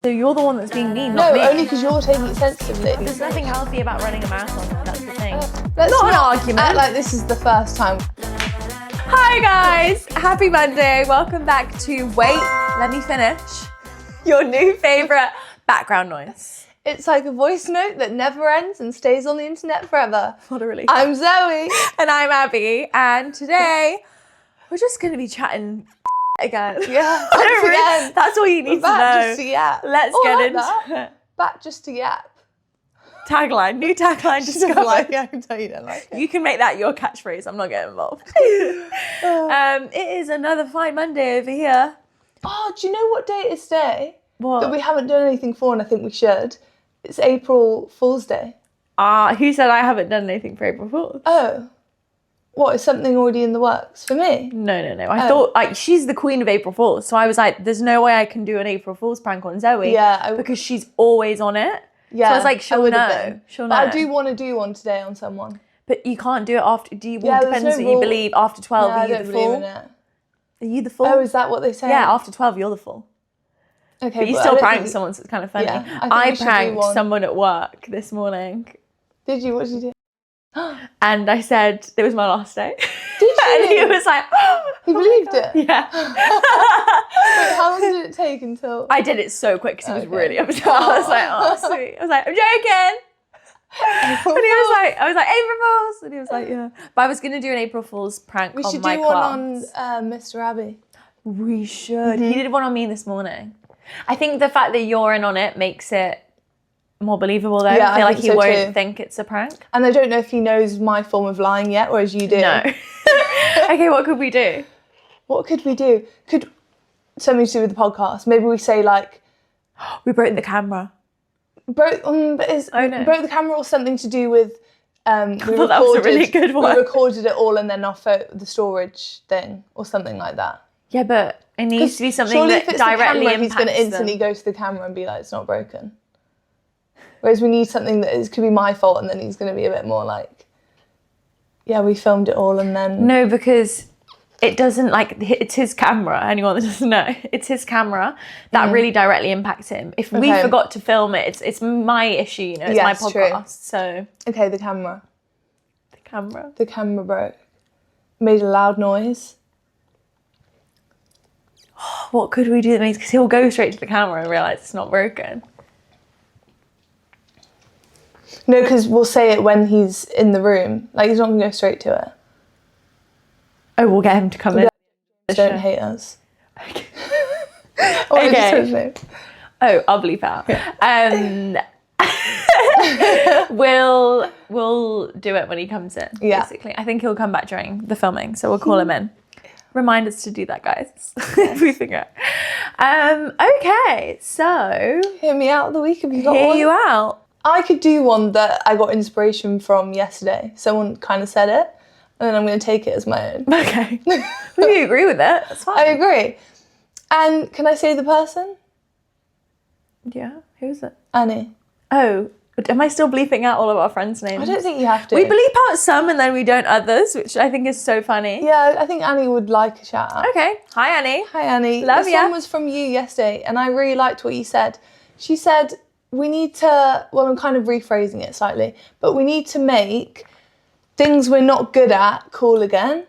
So you're the one that's being mean, No, not me. only because you're taking it sensitively. There's nothing healthy about running a marathon. That's the thing. Let's Not an not argument. act like this is the first time. Hi guys, happy Monday. Welcome back to Wait, Let Me Finish, your new favourite background noise. It's like a voice note that never ends and stays on the internet forever. What a relief. I'm Zoe. And I'm Abby, and today we're just going to be chatting again. Yeah, I don't once really, again. that's all you need to Back know. just to yap. Let's Oh, get I like into that. it. Back just to yap. Tagline, new tagline discovered. I can tell you don't like it. You can make that your catchphrase. I'm not getting involved. It is another fine Monday over here. Oh, do you know what day it is today? What? That we haven't done anything for, and I think we should. It's April Fool's Day. Who said I haven't done anything for April Fool's? Oh. What, is something already in the works for me? No. I thought she's the queen of April Fool's, so I was like, "There's no way I can do an April Fool's prank on Zoe." Yeah, because she's always on it. Yeah, so I was like, she'll would've know. been. She'll know. But I do want to do one today on someone. But you can't do it after. there's Depends no what you rule. believe. After 12, No, are I you don't the believe fool? in it. Are you the fool? Oh, is that what they say? Yeah, after 12, you're the fool. Okay, But you I still don't pranked think- someone, so it's kind of funny. Yeah, I think I we should do pranked one. someone at work this morning, Did you? What did you do? and I said it was my last day. Did And he you? was like, He believed it? yeah. Wait, how long did it take until... I did it so quick because he was Okay. really upset. I was like, oh, sweet. I was like, I'm joking. And he was like, I was like, April Fool's. And he was like, yeah. But I was going to do an April Fool's prank We on should my do class. one on Mr. Abby. We should. He did one on me this morning. I think the fact that you're in on it makes it more believable though. Yeah, I feel I like think he so won't too. think it's a prank. And I don't know if he knows my form of lying yet, whereas you do. No. Okay, what could we do? What could we do? Could something to do with the podcast? Maybe we say like We broke the camera. broke no. broke the camera, or something to do with we thought that was a really good one. We recorded it all and then off the storage thing or something like that. Yeah, but it needs to be something Surely that if it's directly the camera, impacts he's going to instantly them. go to the camera and be like, it's not broken. Whereas we need something that could be my fault, and then he's going to be a bit more like, yeah, we filmed it all and then... No, because it doesn't, like, it's his camera. Anyone that doesn't know, it's his camera that really directly impacts him. If we Okay. forgot to film it, it's my issue, you know, it's my Yes, true. podcast. So Okay, the camera. the camera broke. Made a loud noise. What could we do that makes, because he'll go straight to the camera and realise it's not broken. No, because we'll say it when he's in the room. Like, he's not going to go straight to it. Oh, we'll get him to come in. Don't hate us. Okay. Okay. Oh, I'll bleep out. We'll do it when he comes in. Yeah. Basically, I think he'll come back during the filming, so we'll call him in. Remind us to do that, guys. If we figure it. Okay, so Hear me out of the week if you got hear one. you out. I could do one that I got inspiration from yesterday. Someone kind of said it, and then I'm going to take it as my own. Okay, we agree with it. That's fine. I agree. And can I say the person? Yeah, who's it? Annie. Oh, am I still bleeping out all of our friends' names? I don't think you have to. We bleep out some and then we don't others, which I think is so funny. Yeah, I think Annie would like a shout out. Okay, hi Annie. Hi Annie. Love this ya. one was from you yesterday, and I really liked what you said. She said, we need to, well, I'm kind of rephrasing it slightly, but we need to make things we're not good at cool again.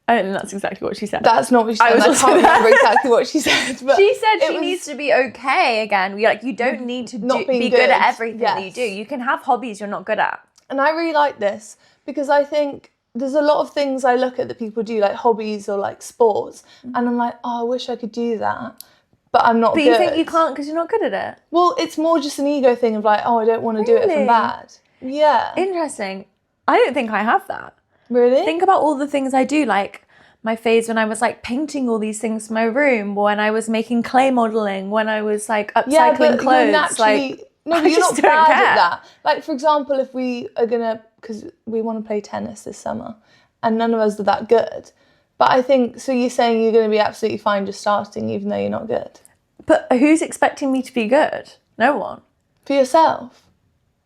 I don't think that's exactly what she said. That's not what she said. was I also can't remember exactly what she said. But She said it she was- needs to be okay again. You don't need to Not being be good at good, everything that you yes. do. You can have hobbies you're not good at. And I really like this because I think there's a lot of things I look at that people do, like hobbies or like sports, and I'm like, oh, I wish I could do that, but I'm not But good. you think you can't because you're not good at it? Well, it's more just an ego thing of like, oh, I don't want to do it if Really? I'm bad. Yeah. Interesting. I don't think I have that. Really? Think about all the things I do, like my phase when I was like painting all these things for my room, when I was making clay modelling, when I was like yeah, upcycling but clothes. you're naturally... Like, No, I but you're just not don't bad care. at that. Like, for example, if we are going to... Because we want to play tennis this summer, and none of us are that good. But I think... So you're saying you're going to be absolutely fine just starting, even though you're not good? But who's expecting me to be good? No one. For yourself?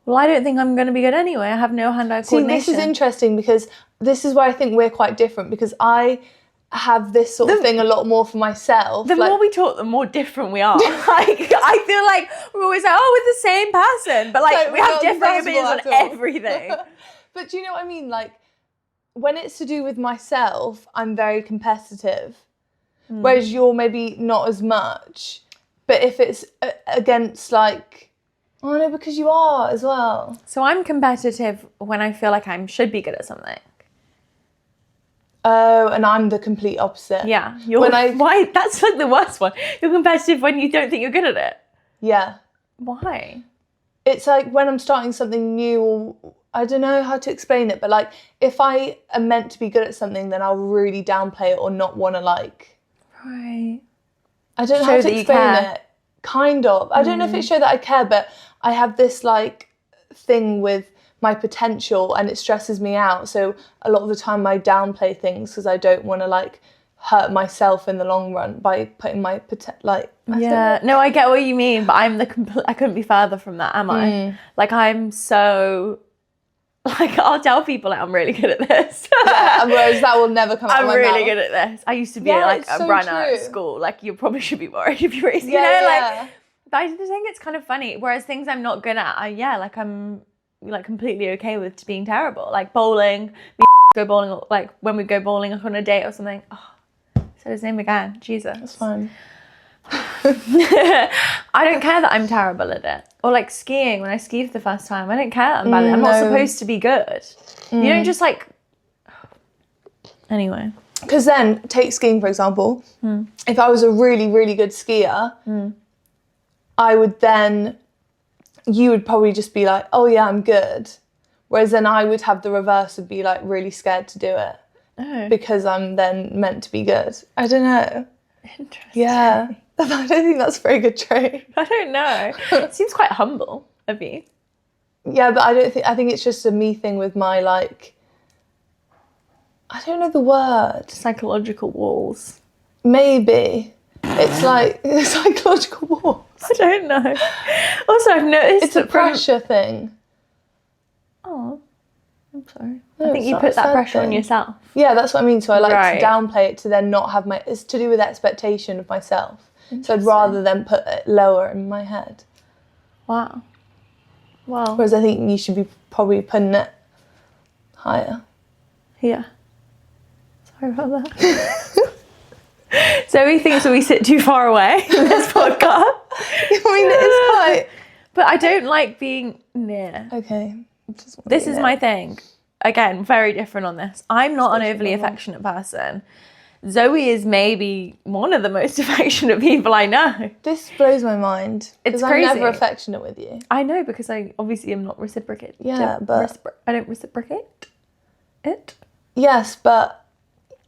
Well, I don't think I'm going to be good anyway. I have no hand-eye See, coordination. this is interesting because this is where I think we're quite different, because I have this sort of thing a lot more for myself. The more we talk, the more different we are. Like, I feel like we're always like, oh, we're the same person, but like we have different opinions on everything. But do you know what I mean? Like, when it's to do with myself, I'm very competitive, whereas you're maybe not as much. But if it's against like, oh no, because you are as well. So I'm competitive when I feel like I should be good at something. Oh, and I'm the complete opposite. Yeah. Why? That's like the worst one. You're competitive when you don't think you're good at it. Yeah. Why? It's like when I'm starting something new, or I don't know how to explain it, but like if I am meant to be good at something, then I'll really downplay it or not want to like. Right. I don't know how to explain it. Kind of. I don't know if it shows that I care, but I have this like thing with my potential and it stresses me out. So a lot of the time I downplay things because I don't want to like hurt myself in the long run by putting my No, I get what you mean, but I'm I couldn't be further from that, am I? Like I'm so like I'll tell people like I'm really good at this. Whereas that will never come out of my mouth. I'm really good at this. I used to be like a runner at school. Like you probably should be worried if you're racing. Like but I just think it's kind of funny. Whereas things I'm not good at, I'm like completely okay with being terrible. Like bowling, go bowling, like when we go bowling like on a date or something. Oh, said his name again. Jesus. That's fine. I don't care that I'm terrible at it. Or like skiing, when I ski for the first time, I don't care that I'm bad at it. I'm not supposed to be good. You don't just like... Anyway. Because then, take skiing for example. If I was a really, really good skier, I would then... You would probably just be like, oh yeah, I'm good. Whereas then I would have the reverse of be like really scared to do it. Oh. Because I'm then meant to be good. I don't know. Interesting. Yeah. I don't think that's a very good trait. I don't know. It seems quite humble of you. Yeah, but I think it's just a me thing with my like, I don't know the word. Psychological walls. Maybe. It's like psychological walls. I don't know. Also, I've noticed it's a pressure thing. Oh, I'm sorry. No, I think you put that pressure on yourself. Yeah, that's what I mean. So I like to downplay it to then not have it's to do with expectation of myself. So I'd rather than put it lower in my head. Wow. Well. Whereas I think you should be probably putting it higher. Yeah. Sorry about that. Zoe thinks that we sit too far away in this podcast. I mean, it's quite... But I don't like being near. Okay. This is my thing. Again, very different on this. I'm not an overly affectionate person. Zoe is maybe one of the most affectionate people I know. This blows my mind. It's crazy. I'm never affectionate with you. I know, because I obviously am not reciprocate. Yeah, but... I don't reciprocate it. Yes, but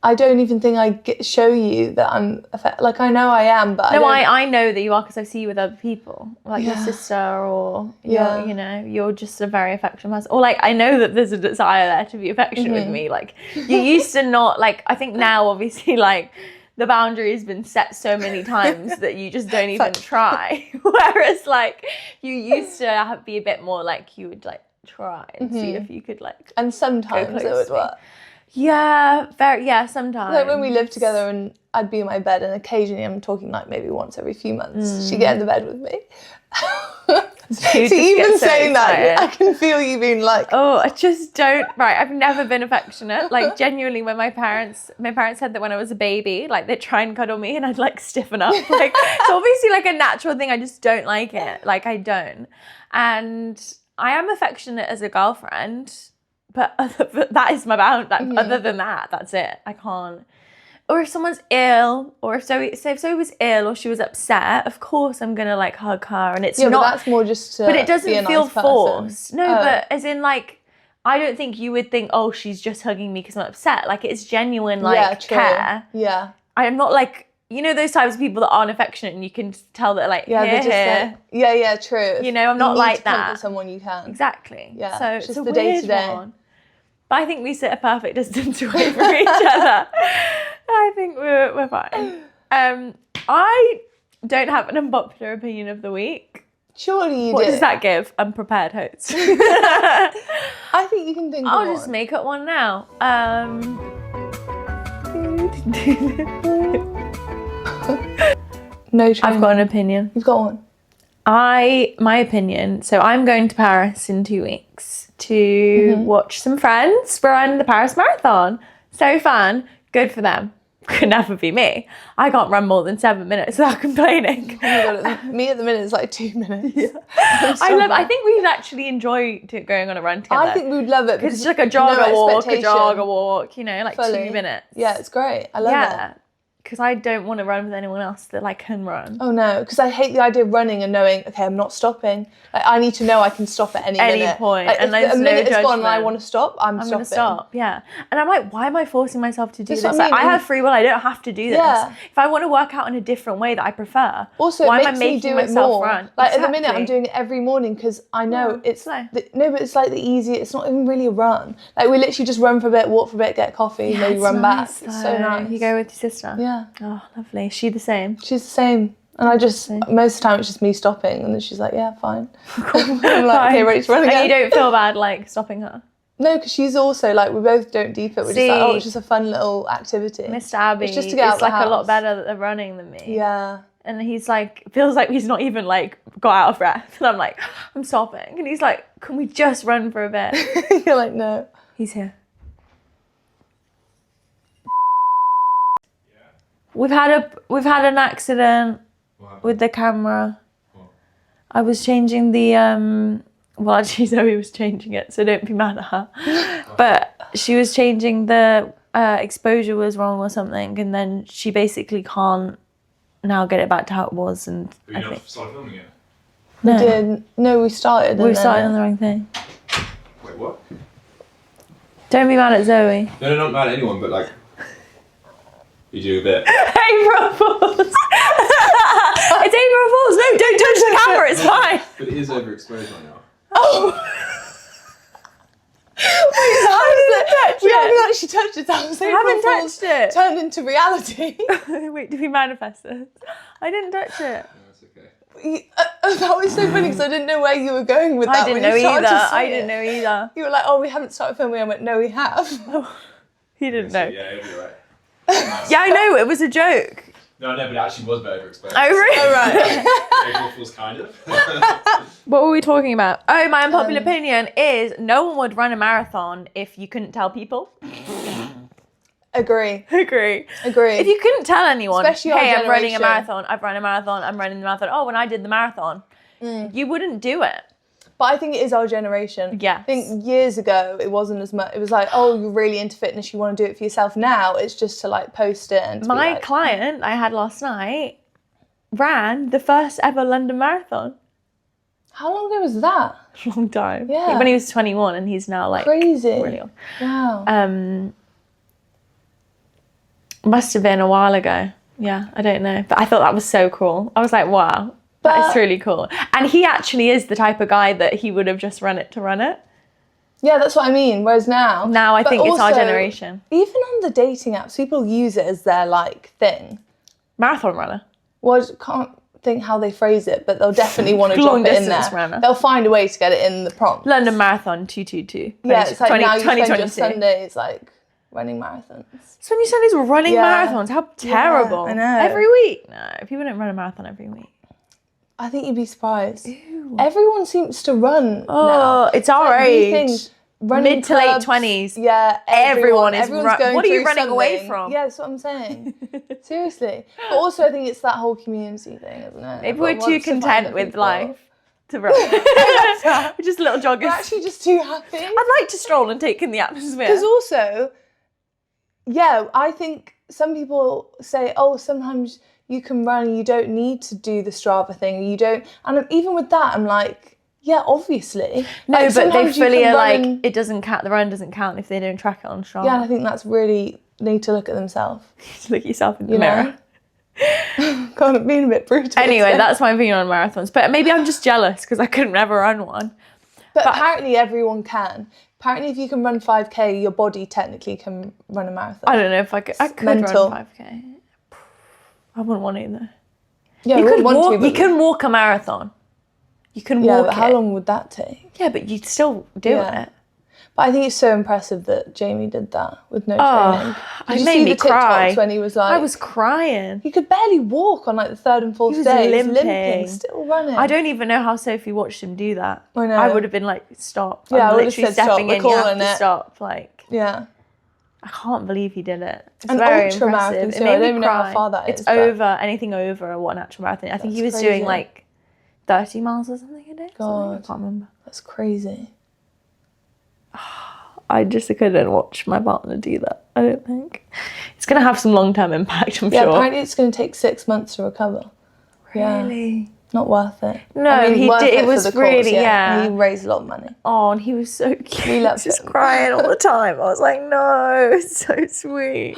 I don't even think I show you that I'm like I know I am, but I know that you are because I see you with other people, like your sister, or you're just a very affectionate person. Or like I know that there's a desire there to be affectionate with me. Like you used to not like. I think now obviously like the boundary has been set so many times that you just don't even try. Whereas like you used to be a bit more like you would like try and see if you could like. And sometimes it would work. Yeah, sometimes. Like when we lived together and I'd be in my bed and occasionally, I'm talking like maybe once every few months, she'd get in the bed with me. So even saying that, I can feel you being like... Oh, I just don't... Right, I've never been affectionate. Like genuinely when my parents said that when I was a baby, like they'd try and cuddle me and I'd like stiffen up. Like it's obviously like a natural thing. I just don't like it. Like I don't. And I am affectionate as a girlfriend. But that is my bound. Like, other than that, that's it. I can't. Or if someone's ill, or if Zoe was ill or she was upset, of course I'm gonna like hug her, and it's not. But that's more just to. But it doesn't be a feel nice forced. No, but as in like, I don't think you would think, oh, she's just hugging me because I'm upset. Like it's genuine, like care. Yeah. I am not like. You know those types of people that aren't affectionate and you can tell that like, they're just like, true. You know, I'm not like that. Comfort someone you can. Exactly. Yeah. So it's just a the weird day-to-day. one. But I think we sit a perfect distance away from each other. I think we're fine. I don't have an unpopular opinion of the week. Surely you do. What does that give? Unprepared host. I think you can think of one. I'll just make up one now. No trainer. I've got an opinion. You've got one. My opinion, so I'm going to Paris in 2 weeks to watch some friends run the Paris Marathon. So fun. Good for them. Could never be me. I can't run more than 7 minutes without complaining. Oh my God, me at the minute is like 2 minutes. Yeah. I think we'd actually enjoy going on a run together. I think we would love it because it's like a jogger walk, you know, like fully. 2 minutes. Yeah, it's great. I love it. Because I don't want to run with anyone else that like can run. Oh no, because I hate the idea of running and knowing, okay, I'm not stopping. Like, I need to know I can stop at any minute. Point. Like, and if a minute is gone and I want to stop, I'm stopping. Going to stop, yeah. And I'm like, why am I forcing myself to do That's this? what I Like, mean. I have free will. I don't have to do this. Yeah. If I want to work out in a different way that I prefer, also, why it am I makes me making do myself it more. run? Like at the minute, I'm doing it every morning because I know it's slow. No, but it's like the easy. It's not even really a run. Like we literally just run for a bit, walk for a bit, get coffee, maybe it's run nice, back. It's so nice. You go with your sister. Yeah. Oh, lovely. Is she the same? She's the same. And I just, most of the time it's just me stopping and then she's like, yeah, fine. I'm like, okay, ready to run again. And you don't feel bad like stopping her? No, because she's also like, we both don't deep it. We're just like, oh, it's just a fun little activity. Mr. Abbi it's just to get out is like the house. a lot better at running than me. Yeah. And he's like, feels like he's not even like got out of breath. And I'm like, I'm stopping. And he's like, can we just run for a bit? You're like, no. He's here. We've had an accident with the camera. What? I was changing the well, actually Zoe was changing it, so don't be mad at her. But she was changing the exposure was wrong or something, and then she basically can't now get it back to how it was. And Have you not started filming it? No. We did. No, we started. We started on the wrong thing. Wait, what? Don't be mad at Zoe. No, not mad at anyone, but like, you do a bit. April Fools! It's April Fools! No, don't touch the camera, it's fine! But it is overexposed right now. Oh! We haven't actually touched it. That was haven't touched it. Turned into reality. Wait, did we manifest it? I didn't touch it. No, it's okay. That was so funny because I didn't know where you were going with that. I didn't know either. You were like, oh, we haven't started filming. I went, no, we have. He didn't know. Yeah, you'll be right. Yeah, I know, it was a joke. No, but it actually was overexposed. Oh, really? Oh, right. April Fool's kind of. What were we talking about? Oh, my unpopular opinion is no one would run a marathon if you couldn't tell people. Agree. If you couldn't tell anyone, especially our hey, I'm running a generation. marathon, I've run a marathon, I'm running the marathon. Oh, when I did the marathon, you wouldn't do it. But I think it is our generation. Yes. I think years ago it wasn't as much. It was like, oh, you're really into fitness, you want to do it for yourself. Now it's just to like post it and to My be like, client I had last night ran the first ever London Marathon. How long ago was that? Long time. Yeah. When he was 21 and he's now like crazy. really old. Wow. Must have been a while ago. Yeah, I don't know. But I thought that was so cool. I was like, wow, that is really cool. And he actually is the type of guy that he would have just run it to run it. Yeah, that's what I mean. Whereas now I think it's our also, generation. Even on the dating apps, people use it as their like thing. Marathon runner. Well, I can't think how they phrase it, but they'll definitely want to Long drop it in distance there. runner. They'll find a way to get it in the prompt. London Marathon 222. Yeah, it's like now you spend your 2022. Sundays like running marathons. So when you Sundays were running marathons, how terrible. I know. Every week? No, people don't run a marathon every week. I think you'd be surprised. Ew. Everyone seems to run now. It's our like age. Mid to late clubs, 20s. Yeah, Everyone is everyone's going what are you through running away something. from? Yeah, that's what I'm saying. Seriously. But also I think it's that whole community thing, isn't it? Maybe we're too content with life to run. We're just little joggers. We're actually just too happy. I'd like to stroll and take in the atmosphere. Because also, yeah, I think some people say, oh, sometimes you can run and you don't need to do the Strava thing. You don't, and even with that, I'm like, yeah, obviously. No, like, but they fully are like, and, it doesn't count, the run doesn't count if they don't track it on Strava. yeah, and I think that's really, need to look at themselves. Look at yourself in the mirror. God, I'm being a bit brutal. Anyway, that's my opinion on marathons. But maybe I'm just jealous because I couldn't never run one. But apparently everyone can. Apparently if you can run 5k, your body technically can run a marathon. I don't know if I could. I could mental. run 5k. I wouldn't want to either. Yeah, You we could want walk. to, but You can walk a marathon. You can yeah, walk but how it. long would that take? Yeah, but you'd still do it. But I think it's so impressive that Jamie did that with no Oh, training. Did it you made see me the cry. TikToks when he was like... I was crying. He could barely walk on like the third and fourth He was day. He was limping. limping, still running. I don't even know how Sophie watched him do that. I know. I would have been like, stop. Yeah, I I'm would have literally said, stop, stepping we're in, you have calling to it. stop. Like, Yeah. I can't believe he did it. It's An very ultra marathon impressive. too. It made I don't me even know how cry. far that it's is, but- over, anything over what an actual marathon. I think he was That's doing crazy. like 30 miles or something a day. God. I can't remember. That's crazy. I just couldn't watch my partner do that. I don't think. It's going to have some long-term impact, I'm Yeah, sure. apparently it's going to take 6 months to recover. Yeah. Really? Not worth it. No, he worth did. It for was the cause, really, yeah. And he raised a lot of money. Oh, and he was so cute. We loved just him. crying all the time. I was like, no, it's so sweet.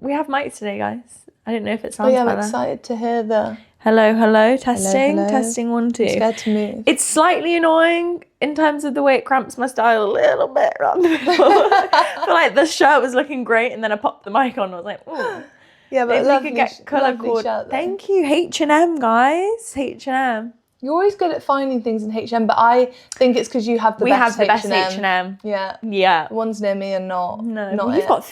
We have mics today, guys. I didn't know if it Oh sounds yeah, I'm better. excited to hear the... Hello, testing, hello. testing 1 2. I'm scared to move. It's slightly annoying in terms of the way it cramps my style a little bit around the middle. I feel like the shirt was looking great, and then I popped the mic on. And I was like, ooh. Yeah, but Maybe we lovely, could get colour lovely cord. shirt, though. Thank you, H&M, guys. H&M. You're always good at finding things in H&M, but I think it's because you have the We best have the best H&M. H&M. Yeah. Yeah. The ones near me are not. No, not well, you've it. got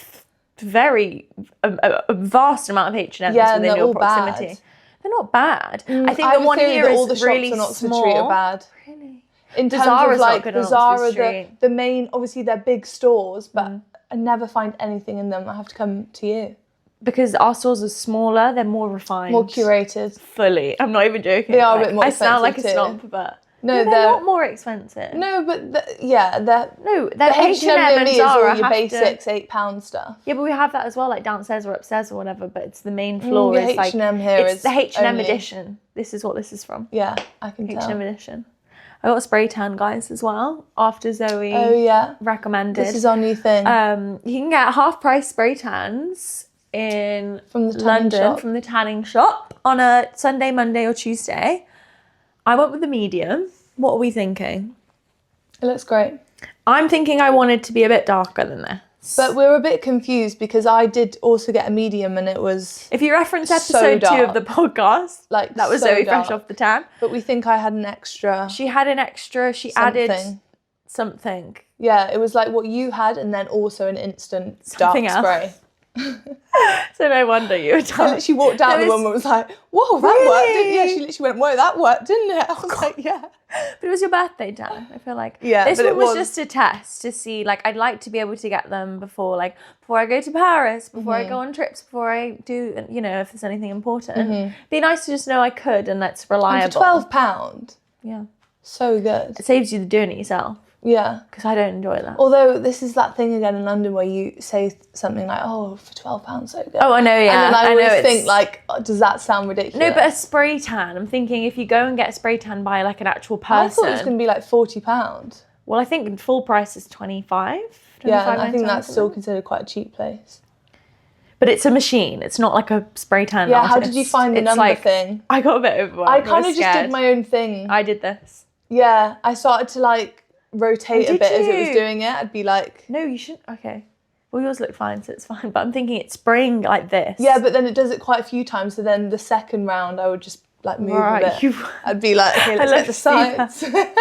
a vast amount of H&Ms Yeah, and within they're your all proximity. bad. They're not bad. I think I the have a one theory here that is all the shops really on Oxford small. Street are bad. Really? In terms Zara's of not like good the on Oxford Zara, Street. the main, obviously they're big stores, but I never find anything in them. I have to come to you. Because our stores are smaller, they're more refined. More curated. Fully. I'm not even joking. They are a bit more I sound like a expensive snob, but No, they're not more expensive. No, but they're No, the they're H&M H&M near and me is Zara all your have basics, to... £8 stuff. Yeah, but we have that as well, like downstairs or upstairs or whatever. But it's the main floor the is like H&M here it's is the H&M only- edition. This is what this is from. Yeah, I can H&M tell. edition. I got a spray tan, guys, as well. After Zoe Oh yeah, recommended. this is our new thing. You can get half price spray tans in From the tanning London shop. from the tanning shop on a Sunday, Monday, or Tuesday. I went with the medium. What are we thinking? It looks great. I'm thinking I wanted to be a bit darker than this. But we're a bit confused because I did also get a medium and it was... If you reference so episode 2 of dark. the podcast, Like, that was so Zoe dark. fresh off the tan. But we think I had an extra... She had an extra, she added something. something. Yeah, it was like what you had and then also an instant Something dark spray. So no wonder you were I dark. literally walked out, No, the woman was like, whoa, that Really? worked, didn't it? Yeah, she literally went, whoa, that worked, didn't it? I was like, yeah. But it was your birthday tan, I feel like. Yeah, this but one it was was- just a test to see, like, I'd like to be able to get them before I go to Paris, before I go on trips, before I do, you know, if there's anything important. Be nice to just know I could and that's reliable. And for £12, Yeah. so good. It saves you the doing it yourself, Yeah. because I don't enjoy that. Although this is that thing again in London where you say something like, oh, for £12, so good. Oh, I know, yeah. And then I know always it's- think like, oh, does that sound ridiculous? No, but a spray tan, I'm thinking if you go and get a spray tan by like an actual person. I thought it was going to be like £40. Well, I think full price is 25. Yeah, and I think 25.99 that's still something. considered quite a cheap place. But it's a machine. It's not like a spray tan Yeah, artist. how did you find the It's number like, thing? I got a bit overwhelmed. I kind was of just did scared. my own thing. I did this. Yeah, I started to like rotate Oh, a did bit as it was you? doing it. I'd be like, No, you shouldn't. Okay. Well, yours looked fine, so it's fine. But I'm thinking it's spraying like this. yeah, but then it does it quite a few times. So then the second round, I would just like move Right, a bit. you- I'd be like, okay, let's love get the to see that. sides.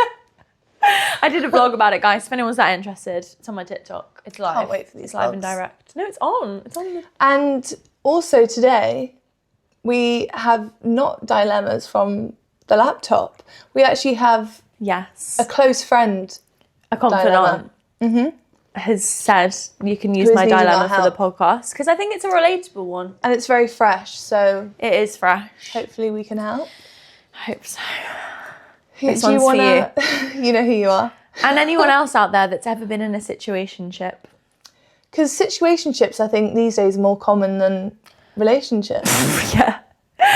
I did a vlog about it, guys. If anyone's that interested, it's on my TikTok. It's live. Can't wait for these It's live and vlogs. direct. No, it's on. It's on. The... And also today, we have not dilemmas from the laptop. We actually have Yes. a close friend. A confidant has said you can use Who is my needing dilemma our for the help. podcast because I think it's a relatable one. And it's very fresh, so It is fresh. hopefully we can help. I hope so. Who, This do you one's for wanna, you know who you are. And anyone else out there that's ever been in a situationship. Because situationships, I think, these days are more common than relationships. Yeah,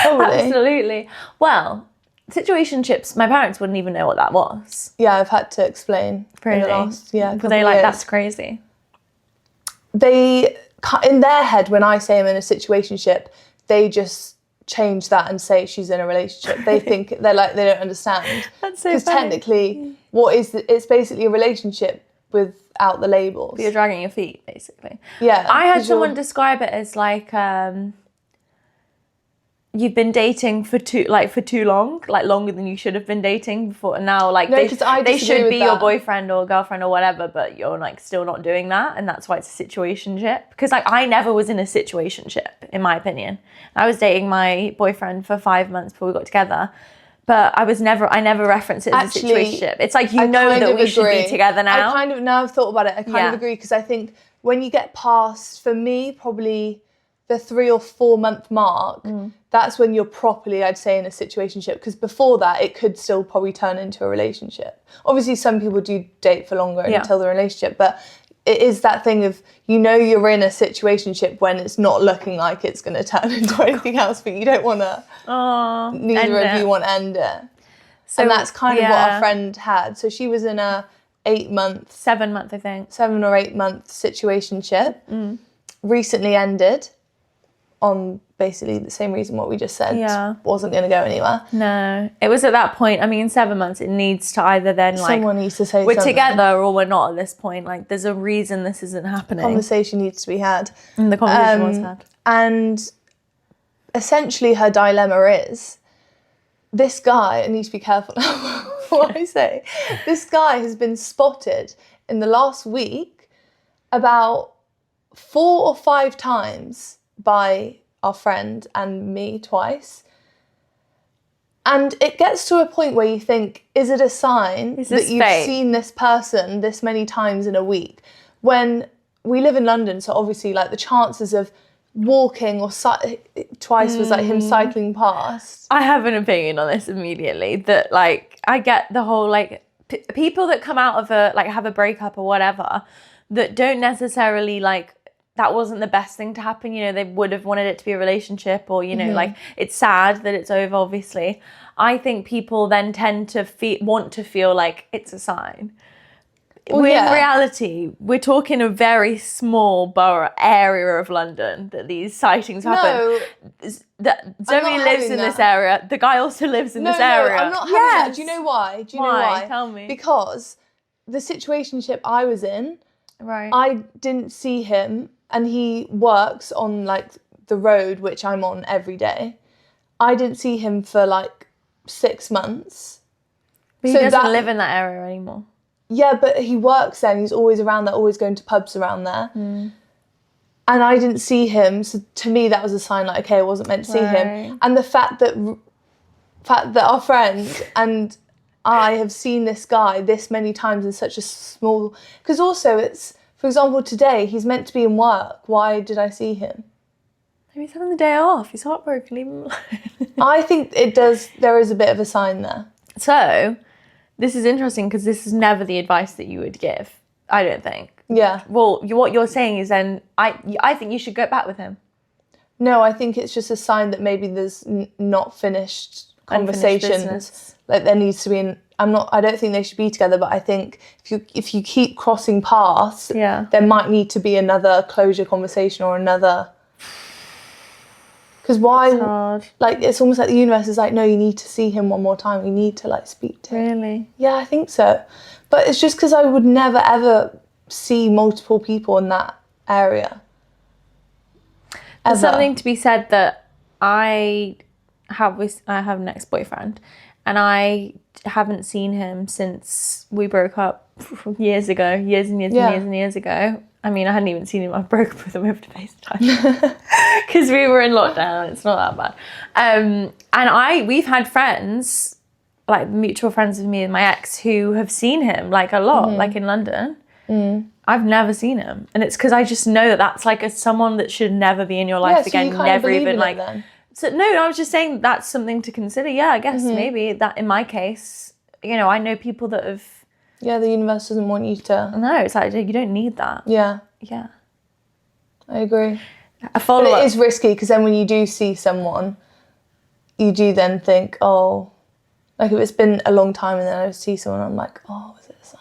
Probably. absolutely. Well, situationships, my parents wouldn't even know what that was. Yeah, I've had to explain in Really? the last, yeah, Were couple they of like, years. that's crazy? They, in their head, when I say I'm in a situationship, they just change that and say she's in a relationship. They think, they're like, they don't understand. That's so Because funny. technically, it's basically a relationship without the labels. You're dragging your feet, basically. Yeah. I had 'cause you're- someone describe it as like, you've been dating for too long, like longer than you should have been dating before, and now like No, 'cause I they disagree should with be your that. boyfriend or girlfriend or whatever, but you're like still not doing that, and that's why it's a situationship. Because like I never was in a situationship, in my opinion. I was dating my boyfriend for 5 months before we got together, but I never referenced it as a situationship. It's like I know kind that of we should be agree. together now. Now I've thought about it, I kind of agree, because I think when you get past, for me, probably the 3 or 4 month mark, that's when you're properly, I'd say, in a situationship. Because before that, it could still probably turn into a relationship. Obviously, some people do date for longer until the relationship, but it is that thing of, you're in a situationship when it's not looking like it's going to turn into anything else, but you don't want to, neither of you want to end it. So, and that's kind of what our friend had. So she was in a 7 month, I think. 7 or 8 month situationship. Recently ended on basically the same reason what we just said. Yeah. Wasn't going to go anywhere. No. It was at that point, I mean, 7 months, it needs to either then like... Someone needs to say we're something. together or we're not at this point. Like, there's a reason this isn't happening. Conversation needs to be had. And the conversation was had. And essentially her dilemma is, this guy, I need to be careful now what I say, this guy has been spotted in the last week about 4 or 5 times by our friend and me twice. And it gets to a point where you think, is it a sign that you've seen this person this many times in a week? When we live in London, so obviously like the chances of walking or twice was like him cycling past. I have an opinion on this immediately, that like I get the whole like people that come out of have a breakup or whatever, that don't necessarily like, that wasn't the best thing to happen, they would have wanted it to be a relationship, or like it's sad that it's over, obviously. I think people then tend to want to feel like it's a sign. Well, in reality, we're talking a very small borough area of London that these sightings happen. Zoe lives in this area. The guy also lives in this area. No, I'm not having that. Do you know why? Why? Tell me. Because the situationship I was in, right, I didn't see him, and he works on like the road which I'm on every day. I didn't see him for like 6 months. But he doesn't live in that area anymore. Yeah, but he works there and he's always around there, always going to pubs around there. And I didn't see him, so to me that was a sign like, okay, I wasn't meant to see him. And the fact that our friend and I have seen this guy this many times in such a small... Because also it's, for example, today he's meant to be in work. Why did I see him? Maybe he's having the day off. He's heartbroken. Leave him alone. I think there is a bit of a sign there. So... this is interesting because this is never the advice that you would give, I don't think. Yeah. Well, what you're saying is then, I think you should go back with him. No, I think it's just a sign that maybe there's not finished conversations. Like there needs to be I don't think they should be together, but I think if you keep crossing paths, there might need to be another closure conversation or another... Because why, like, it's almost like the universe is like, no, you need to see him one more time. You need to, like, speak to him. Really? Yeah, I think so. But it's just because I would never, ever see multiple people in that area. There's something to be said that I have an ex-boyfriend, and I haven't seen him since we broke up years ago, years and years ago. I mean, I hadn't even seen him. I broke up with him over FaceTime because we were in lockdown. It's not that bad. And we've had friends, like mutual friends of me and my ex, who have seen him like a lot, like in London. I've never seen him, and it's because I just know that that's like someone that should never be in your life again. You never even like. So no, I was just saying that's something to consider. Yeah, I guess maybe that in my case, I know people that have. Yeah, the universe doesn't want you to... No, it's like, you don't need that. Yeah. Yeah. I agree. A follow-up. But it is risky, because then when you do see someone, you do then think, oh... Like, if it's been a long time and then I see someone, I'm like, oh, is it a sign?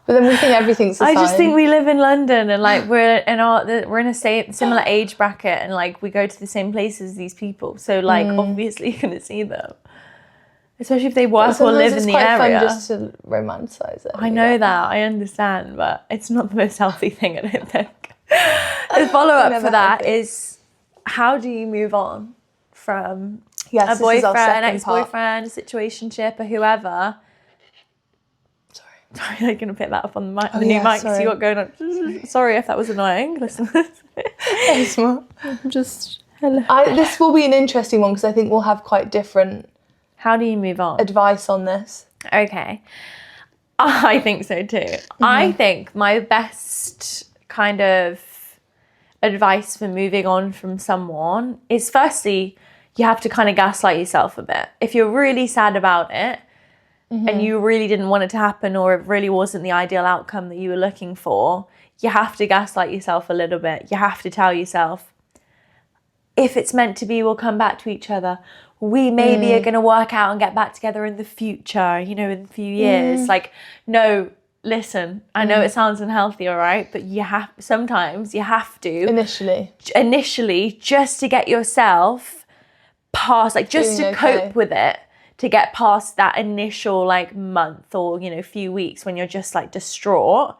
But then we think everything's a sign. I just think we live in London, and, like, we're in a similar age bracket, and, like, we go to the same places as these people. So, like, obviously you're going to see them. Especially if they work or live in the area. It's quite fun just to romanticize it. I know that, I understand, but it's not the most healthy thing, I don't think. The follow-up for that is, how do you move on from Yes, a this is our boyfriend, an second part. ex-boyfriend, a situationship, or whoever. Sorry, I'm going to pick that up on the mic, the new mics sorry. you got going on. Sorry if that was annoying, listeners. Very small. Just hello. This will be an interesting one because I think we'll have quite different How do you move on? advice on this. Okay. I think so too. I think my best kind of advice for moving on from someone is, firstly, you have to kind of gaslight yourself a bit. If you're really sad about it and you really didn't want it to happen, or it really wasn't the ideal outcome that you were looking for, you have to gaslight yourself a little bit. You have to tell yourself, if it's meant to be, we'll come back to each other. We maybe are going to work out and get back together in the future, you know, in a few years. Like, no, listen, I know it sounds unhealthy, all right? But sometimes you have to. Initially, just to get yourself past, like, just to cope with it, to get past that initial, like, month or, you know, few weeks when you're just, like, distraught.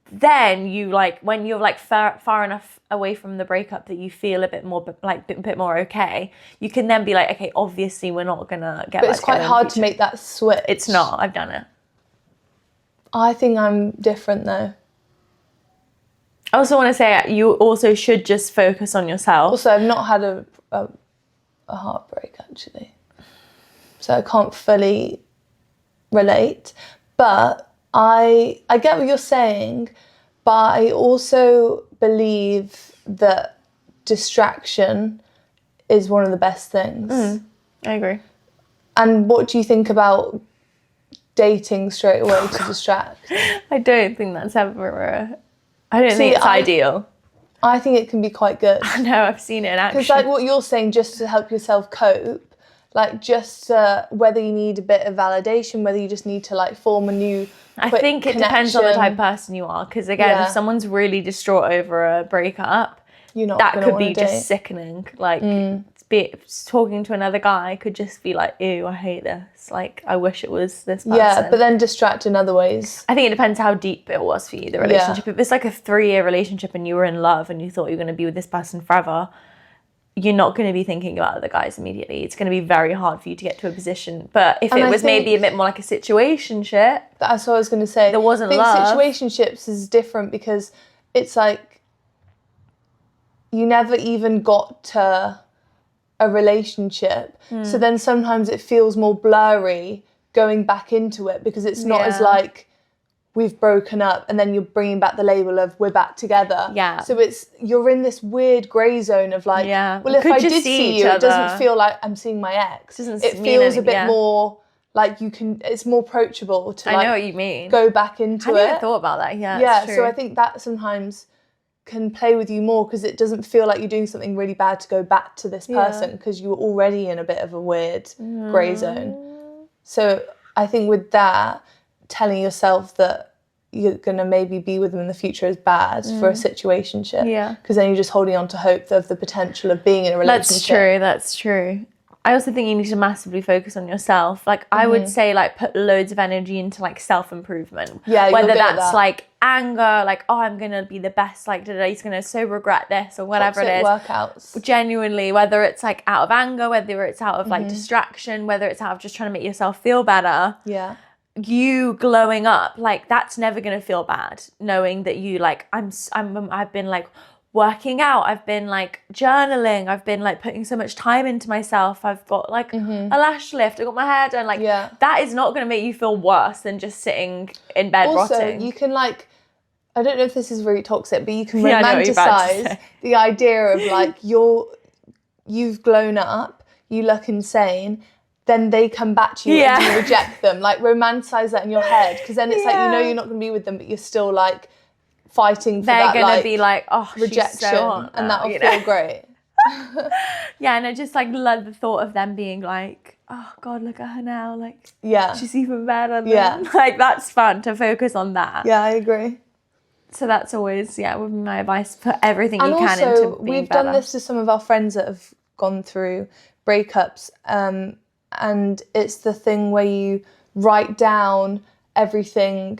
Then you, like, when you're, like, far enough away from the breakup that you feel a bit more, like, bit more okay, you can then be like, okay, obviously we're not gonna get back together. But it's quite hard to make that switch. It's not. I've done it. I think I'm different though. I also want to say you also should just focus on yourself. Also, I've not had a heartbreak actually, so I can't fully relate. But I get what you're saying, but I also believe that distraction is one of the best things. I agree. And what do you think about dating straight away to distract? I don't think that's ever I don't think it's ideal. I think it can be quite good. I know, I've seen it in action. Because like what you're saying, just to help yourself cope, like just whether you need a bit of validation, whether you just need to like form a new I think it depends on the type of person you are. Because again, if someone's really distraught over a breakup, that could be just sickening. Like talking to another guy could just be like, ew, I hate this. Like, I wish it was this person. Yeah, but then distract in other ways. I think it depends how deep it was for you, the relationship. If it's like a 3-year relationship and you were in love and you thought you were going to be with this person forever, you're not going to be thinking about other guys immediately. It's going to be very hard for you to get to a position. But if it was maybe a bit more like a situationship. That's what I was going to say. There wasn't love. Situationships is different because it's like you never even got to a relationship. So then sometimes it feels more blurry going back into it because it's not as like we've broken up and then you're bringing back the label of we're back together. Yeah. So you're in this weird grey zone of like, well, if I did see you, it doesn't feel like I'm seeing my ex. It feels a bit more like it's more approachable to I know what you mean. Go back into it. I never thought about that. Yeah, yeah. So I think that sometimes can play with you more because it doesn't feel like you're doing something really bad to go back to this person because you were already in a bit of a weird grey zone. So I think with that, telling yourself that you're going to maybe be with them in the future is bad for a situationship. Yeah. Because then you're just holding on to hope of the potential of being in a relationship. That's true. I also think you need to massively focus on yourself. Like, I would say, like, put loads of energy into, like, self-improvement. Yeah, whether that's, like, anger, like, oh, I'm going to be the best, like, he's going to so regret this, or whatever it is. Workouts. Genuinely, whether it's, like, out of anger, whether it's out of, like, distraction, whether it's out of just trying to make yourself feel better. Yeah. You glowing up, like, that's never going to feel bad, knowing that you, like, I've been, like, working out, I've been like journaling, I've been like putting so much time into myself, I've got like a lash lift, I got my hair done, like that is not going to make you feel worse than just sitting in bed rotting. You can like, I don't know if this is really toxic, but you can romanticize the idea of like you've blown up, you look insane, then they come back to you and you reject them. Like romanticize that in your head, because then it's like, you know, you're not going to be with them, but you're still like fighting for that, gonna be like, oh, rejection, she's so hot and now, that'll feel great. And I just like love the thought of them being like, oh God, look at her now, like she's even better than like, that's fun to focus on that. Yeah, I agree. So that's always would be my advice. Put everything you can also, into being we've better. done this to some of our friends that have gone through breakups, and it's the thing where you write down everything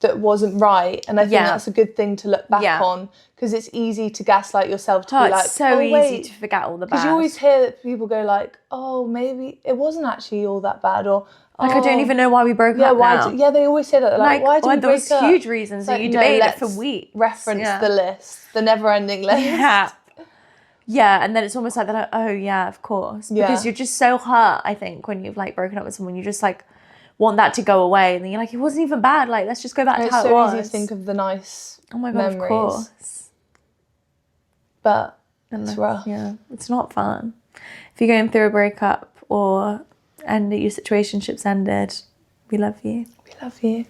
that wasn't right, and I think that's a good thing to look back on, because it's easy to gaslight yourself to be like, it's so easy to forget all the bad. Because you always hear people go like, oh, maybe it wasn't actually all that bad, or like, I don't even know why we broke up now. They always say that. Like, why did we break up? There was huge reasons, and you debated it for weeks. Reference the list, the never-ending list. Yeah, and then it's almost like that. Oh yeah, of course. Because you're just so hurt. I think when you've like broken up with someone, you just like want that to go away, and then you're like, it wasn't even bad. Like, let's just go back to how it was. It's so easy to think of the nice memories. Of course. But it's rough. Yeah, it's not fun. If you're going through a breakup or your situationships ended, we love you. We love you.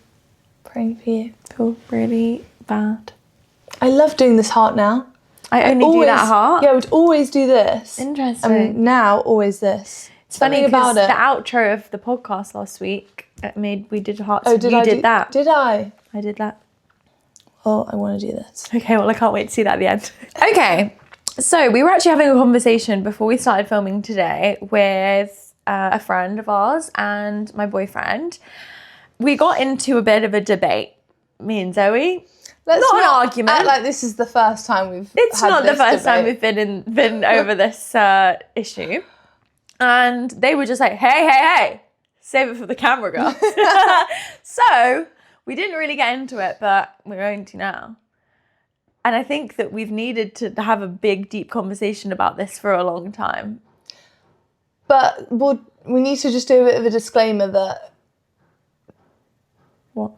Praying for you. Feel really bad. I love doing this heart now. I only do that heart? Yeah, I would always do this. Interesting. And now, always this. It's funny because the outro of the podcast last week, we did hearts. Oh, you did that. Did I? I did that. Oh, I want to do this. Okay, well, I can't wait to see that at the end. Okay, so we were actually having a conversation before we started filming today with a friend of ours and my boyfriend. We got into a bit of a debate, me and Zoe. Let's not an argument. Act like this is the first time we've It's had not this the first debate. time we've been over this issue. And they were just like, hey, save it for the camera, girl. So we didn't really get into it, but we're going to now. And I think that we've needed to have a big, deep conversation about this for a long time. But we need to just do a bit of a disclaimer that... What?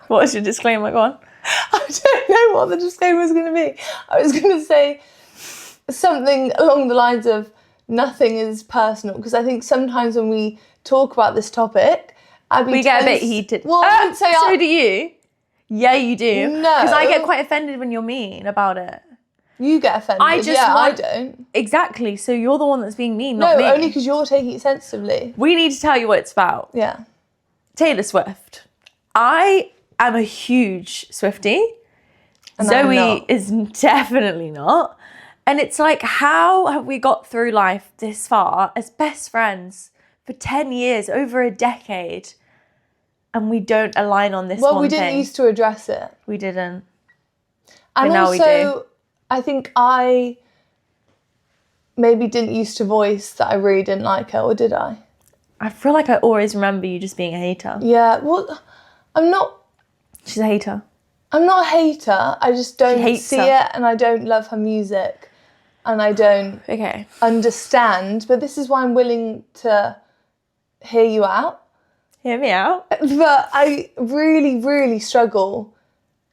What was your disclaimer? Go on. I don't know what the disclaimer was going to be. I was going to say something along the lines of nothing is personal, because I think sometimes when we talk about this topic, we get a bit heated. Well, I wouldn't say so do you? Yeah, you do. No. Because I get quite offended when you're mean about it. You get offended. I don't. Exactly. So you're the one that's being mean, not me. No, only because you're taking it sensitively. We need to tell you what it's about. Yeah. Taylor Swift. I am a huge Swiftie. And Zoe is definitely not. And it's like, how have we got through life this far as best friends for 10 years, over a decade, and we don't align on this one thing? Well, we didn't used to address it. We didn't. And now also, we do. I think I maybe didn't used to voice that I really didn't like her, or did I? I feel like I always remember you just being a hater. Yeah, well, I'm not... She's a hater. I'm not a hater. I just don't see it, and I don't love her music, and I don't understand. But this is why I'm willing to hear you out. Hear me out. But I really, really struggle,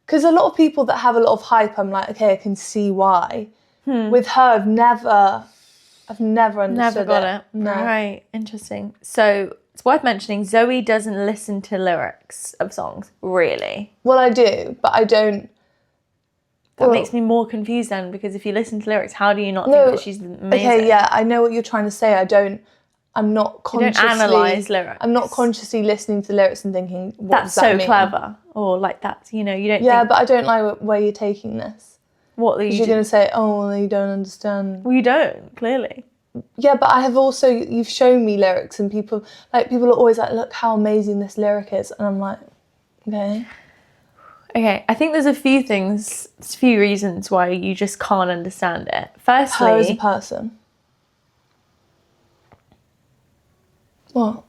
because a lot of people that have a lot of hype, I'm like, okay, I can see why. With her, I've never understood Never got it. No. Right, interesting. So it's worth mentioning, Zoe doesn't listen to lyrics of songs, really. Well, I do, but I don't. That makes me more confused then, because if you listen to lyrics, how do you not think that she's amazing? Okay, yeah, I know what you're trying to say. I'm not consciously... You don't analyse lyrics. I'm not consciously listening to the lyrics and thinking, what that's does that so mean? clever. Or like that, you don't Yeah, think... but I don't like where you're taking this. What are you You're going to say, oh, well, you don't understand. Well, you don't, clearly. Yeah, but I have also... You've shown me lyrics, and people are always like, look how amazing this lyric is. And I'm like, okay. Okay, I think there's a few reasons why you just can't understand it. Firstly... Her as a person. What?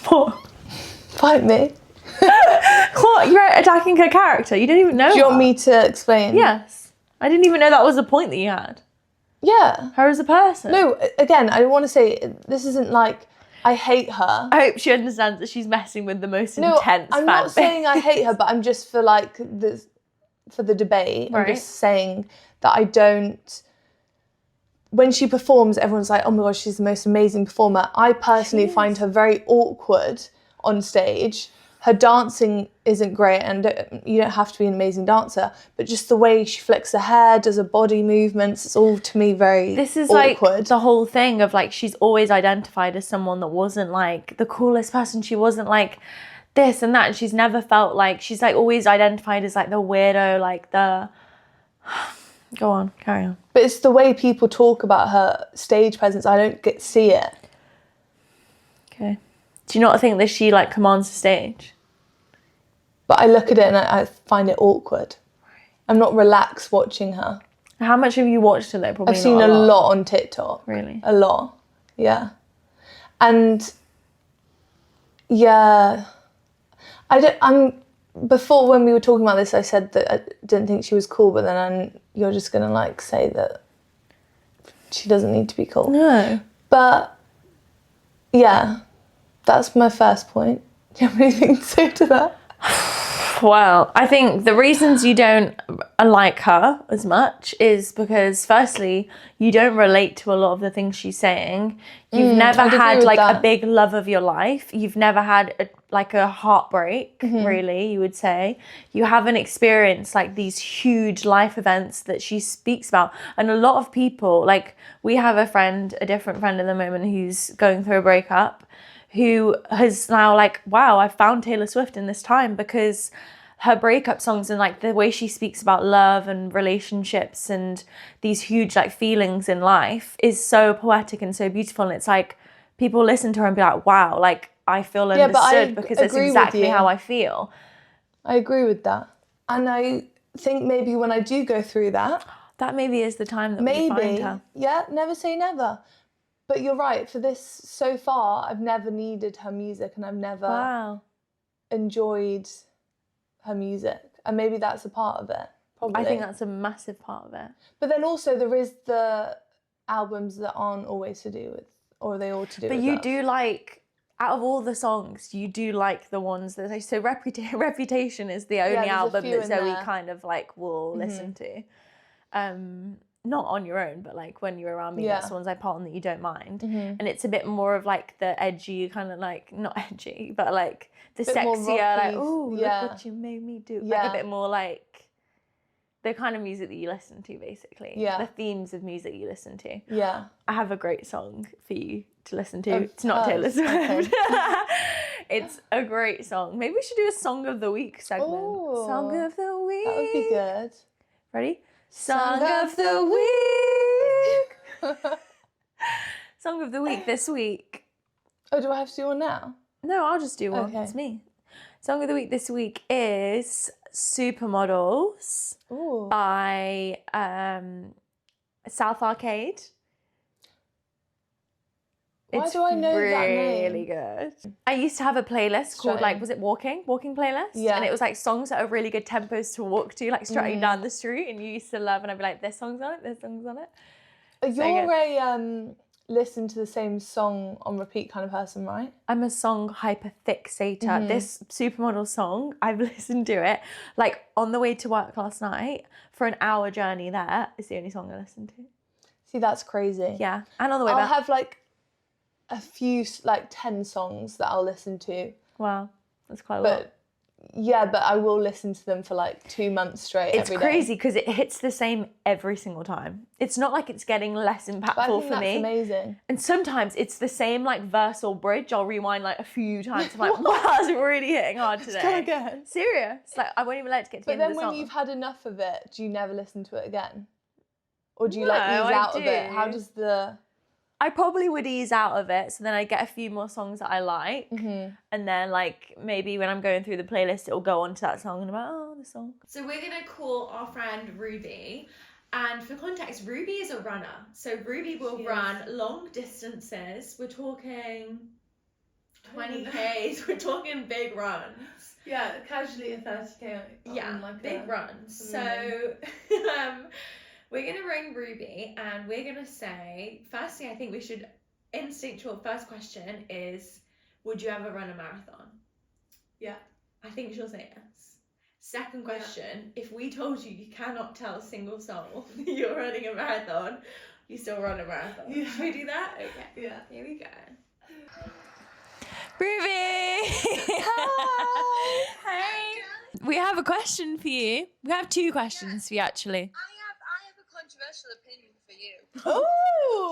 What? Fight me. What? You're attacking her character. You didn't even know Do you want her. me to explain? Yes. I didn't even know that was the point that you had. Yeah. Her as a person. No, again, I want to say, this isn't like I hate her. I hope she understands that she's messing with the most intense fan I'm not base. saying I hate her, but I'm just for the debate. Right. I'm just saying that I don't... When she performs, everyone's like, oh my gosh, she's the most amazing performer. I personally find her very awkward on stage. Her dancing isn't great, and you don't have to be an amazing dancer, but just the way she flicks her hair, does her body movements, it's all to me very This is awkward. like the whole thing of like, she's always identified as someone that wasn't like the coolest person. She wasn't like this and that. And she's never felt like, she's like always identified as like the weirdo, like the... Go on, carry on. But it's the way people talk about her stage presence. I don't see it. Okay. Do you not think that she like commands the stage? but I look at it and I find it awkward. I'm not relaxed watching her. How much have you watched of it? Probably I've seen not a lot on TikTok. Really? A lot, yeah. And yeah, before when we were talking about this, I said that I didn't think she was cool, but then you're just gonna like say that she doesn't need to be cool. No. But yeah, that's my first point. Do you have anything to say to that? Well, I think the reasons you don't like her as much is because, firstly, you don't relate to a lot of the things she's saying. You've never had like a big love of your life. You've never had a heartbreak, really, you would say. You haven't experienced like these huge life events that she speaks about. And a lot of people, like we have a different friend at the moment who's going through a breakup, who has now like, wow, I found Taylor Swift in this time because her breakup songs and like the way she speaks about love and relationships and these huge like feelings in life is so poetic and so beautiful. And it's like people listen to her and be like, wow, like I feel understood because it's exactly how I feel. I agree with that. And I think maybe when I do go through that, that maybe is the time that we find her. Yeah, never say never. But you're right, for this, so far, I've never needed her music and I've never enjoyed her music. And maybe that's a part of it, probably. I think that's a massive part of it. But then also there is the albums that aren't always to do with, or are they all to do with But you love? do like, out of all the songs, you do like the ones that, so Reputation is the only album that Zoe kind of like will listen to. Not on your own, but like when you're around me, that's the ones I put on that you don't mind. And it's a bit more of like the edgy, kind of like, not edgy, but like the sexier, like, oh, look what you made me do. Like a bit more like the kind of music that you listen to, basically. The themes of music you listen to. I have a great song for you to listen to. It's not Taylor Swift. Okay. It's a great song. Maybe we should do a Song of the Week segment. Ooh, Song of the Week. That would be good. Ready? Song of the Week. Song of the Week this week. Oh, do I have to do one now? No, I'll just do one. Okay. It's me. Song of the Week this week is Supermodels by South Arcade. Why do I know that name? Really good. I used to have a playlist called like, was it Walking playlist? Yeah. And it was like songs that are really good tempos to walk to, like strutting down the street, and you used to love, and I'd be like, this song's on it, this song's on it. You're a listen to the same song on repeat kind of person, right? I'm a song hyperfixator. This Supermodel song, I've listened to it like on the way to work last night for an hour journey there. It's the only song I listened to. See, that's crazy. Yeah, and on the way back. I'll have like a few, like 10 songs that I'll listen to. Wow, that's quite a lot. Yeah, but I will listen to them for like 2 months straight. It's crazy because it hits the same every single time. It's not like it's getting less impactful for me. That's amazing. And sometimes it's the same like verse or bridge. I'll rewind like a few times. I'm like, wow, that's really hitting hard today. Let's go again. Serious. Like I won't even let it get to the end of the song. But then when you've had enough of it, do you never listen to it again? Or do you like ease out of it? How does the... I probably would ease out of it, so then I get a few more songs that I like, and then like maybe when I'm going through the playlist, it'll go on to that song, and I'm like, oh, this song. So we're gonna call our friend Ruby, and for context, Ruby is a runner. So Ruby will run long distances. We're talking 20Ks. We're talking big runs. Yeah, casually a 30K. Yeah, like big runs. So. We're going to ring Ruby and we're going to say, firstly, I think we should, instinctual first question is, would you ever run a marathon? Yeah. I think she'll say yes. Second question, if we told you cannot tell a single soul that you're running a marathon, you still run a marathon. Yeah. Should we do that? Okay. Yeah. Here we go. Ruby! Hi! Hey! We have a question for you. We have two questions for you, actually. Controversial opinion for you. Ooh!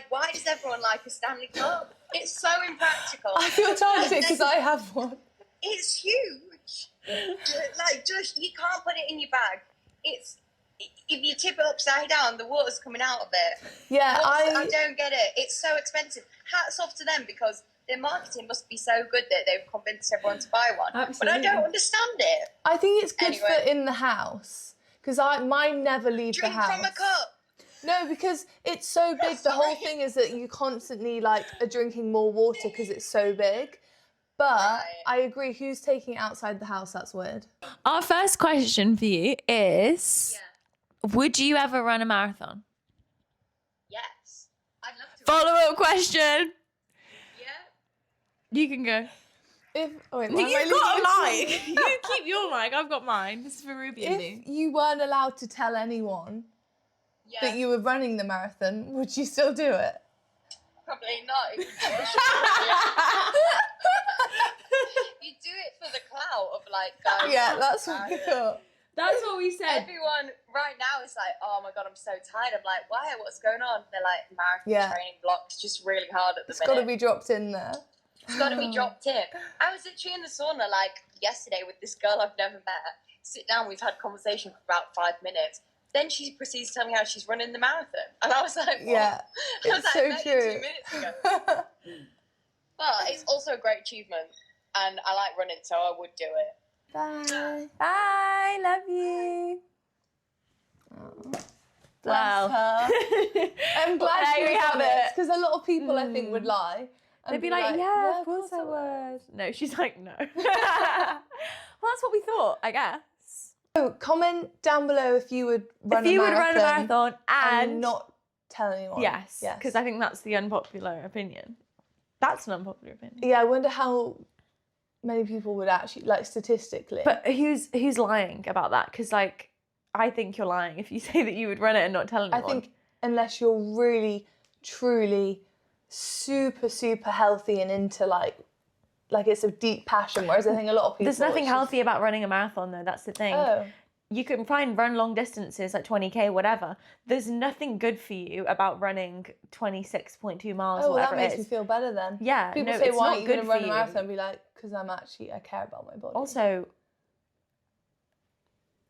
Why does everyone like a Stanley Cup? It's so impractical. I feel tired because I have one. It's huge. Like, just you can't put it in your bag. It's if you tip it upside down, the water's coming out of it. Yeah, I don't get it. It's so expensive. Hats off to them because their marketing must be so good that they've convinced everyone to buy one. Absolutely. But I don't understand it. I think it's good Anyway. for in the house because mine never leave Drink the house. from a cup. No, because it's so big. The whole thing is that you constantly like are drinking more water because it's so big. But Right. I agree. Who's taking it outside the house? That's weird. Our first question for you is, Yeah. would you ever run a marathon? Yes. I'd love to. Follow-up question. Yeah. You can go. If why am I You've looking got a at mic. you? You keep your mic. I've got mine. This is for Ruby and If me. you weren't allowed to tell anyone Yeah. that you were running the marathon, would you still do it? Probably not. You do it for the clout of like going. Yeah, that's what we thought. That's what we said. Everyone right now is like, oh my god, I'm so tired. I'm like, why? What's going on? They're like, marathon Yeah. training blocks just really hard at the It's minute. got to be dropped in there. It's got to be dropped in. I was literally in the sauna like yesterday with this girl I've never met. Sit down, we've had conversation for about 5 minutes. Then she proceeds to tell me how she's running the marathon, and I was like, what? Yeah, I was it's like, so I met you true. 2 minutes ago. But it's also a great achievement, and I like running, so I would do it. Bye. Bye. Love you. Bless her. I'm glad There she we was have honest, it. because a lot of people I think would lie. and They'd be like, yeah, of course I would. would. No, she's like, no. Well, that's what we thought, I guess. So comment down below if you would run If you a would run a marathon and and not tell anyone. yes, because I think that's the unpopular opinion. That's an unpopular opinion. Yeah, I wonder how many people would actually, like statistically. But who's lying about that? Because like, I think you're lying if you say that you would run it and not tell anyone. I think unless you're really, truly super, super healthy and into like it's a deep passion, whereas I think a lot of people... there's nothing it's just- healthy about running a marathon though, that's the thing. Oh. You can run long distances, like 20k, whatever. There's nothing good for you about running 26.2 miles, Oh, well, that whatever makes it me is. feel better then. Yeah, People no, say, it's why not aren't you good going to for run a you. marathon? And be like, because I care about my body. Also,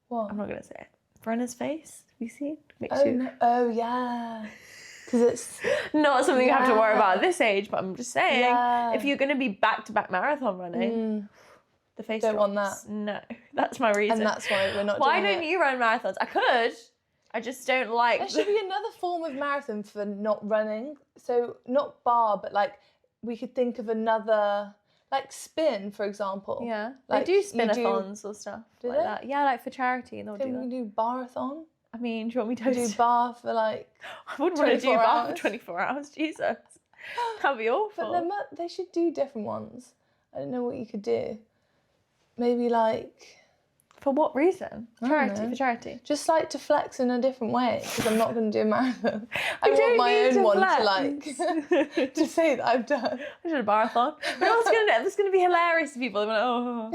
What? I'm not going to say it. Runner's face, have you seen? Makes Oh, you... no. Oh, yeah. Because it's... Not something you have to worry Yeah. about at this age, but I'm just saying, Yeah. if you're going to be back-to-back marathon running, the face Don't want drops. that. No, that's my reason. And that's why we're not Why doing don't it. you run marathons? I could. I just don't like... There should be another form of marathon for not running. So not bar, but like we could think of another, like spin, for example. Yeah, Like, they do you spin-a-thons or stuff like they? that. Yeah, like for charity, they'll Can do we that. do bar-a-thon? I mean, do you want me to Do bar for like... I wouldn't want to do 24 bar for hours? 24 hours. Jesus, that'd be awful. But they should do different ones. I don't know what you could do. Maybe like... For what reason? Charity, know. for charity. Just like to flex in a different way, because I'm not going to do a marathon. I don't want my need own to one flex. to like to say that I've done. I should have marathon. But it's going to be hilarious to people. They're like, oh.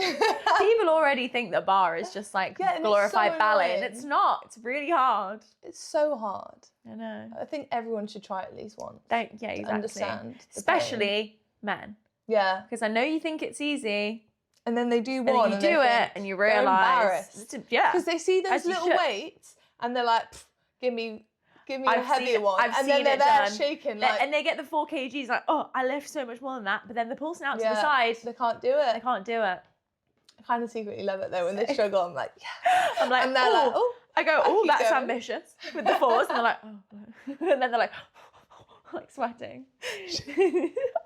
People already think that bar is just like Yeah, and it's glorified so ballet, annoying. and it's not. It's really hard. It's so hard. I know. I think everyone should try at least once. Yeah, exactly. understand the pain. Especially men, Yeah, because I know you think it's easy. and then they do And one, then you do it, and you realise, yeah, because they see those As you little should. weights, and they're like, "Pff, "Give me a I've heavier seen- one," I've and seen then they're it there done. shaking They- like, and they get the 4 kgs, like, oh, I lift so much more than that, but then they're pulsing out to the yeah, side. they can't do it. They can't do it. I kind of secretly love it though when they struggle. I'm like, yeah. I'm like, And they're like, oh, "Oh, I go, I oh, keep that's going." ambitious with the 4s, and they're like, oh, and then they're like, like sweating.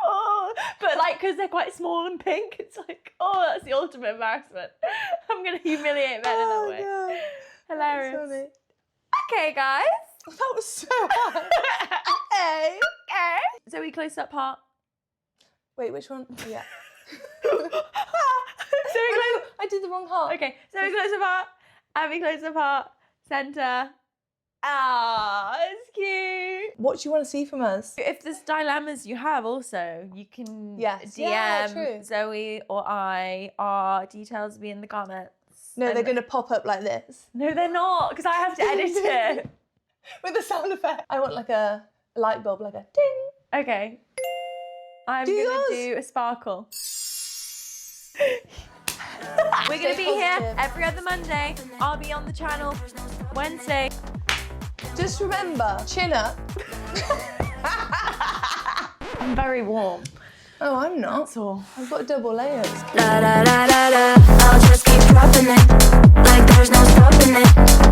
Oh, but like, because they're quite small and pink, it's like, oh, that's the ultimate embarrassment. I'm gonna humiliate men in that way. God. Hilarious. Funny. Okay, guys. That was so hard. Okay. Okay. So we close up part. Wait, which one? Oh, yeah. So we close. I did the wrong heart. Okay. So we close up part. And we close up part. Center. Ah, it's cute. What do you want to see from us? If there's dilemmas you have also, you can Yes. DM Yeah, true. Zoe or I. Our details will be in the comments. No, And- they're going to pop up like this No, they're not, because I have to edit it. with the sound effect. I want like a light bulb, like a ding. Okay. I'm Do going yours. to do a sparkle. We're going to Stay be here positive. every other Monday. I'll be on the channel Wednesday. Just remember, chin up. I'm very warm. Oh, I'm not. That's all. I've got double layers. Da da da da da. I'll just keep dropping it like there's no stopping it.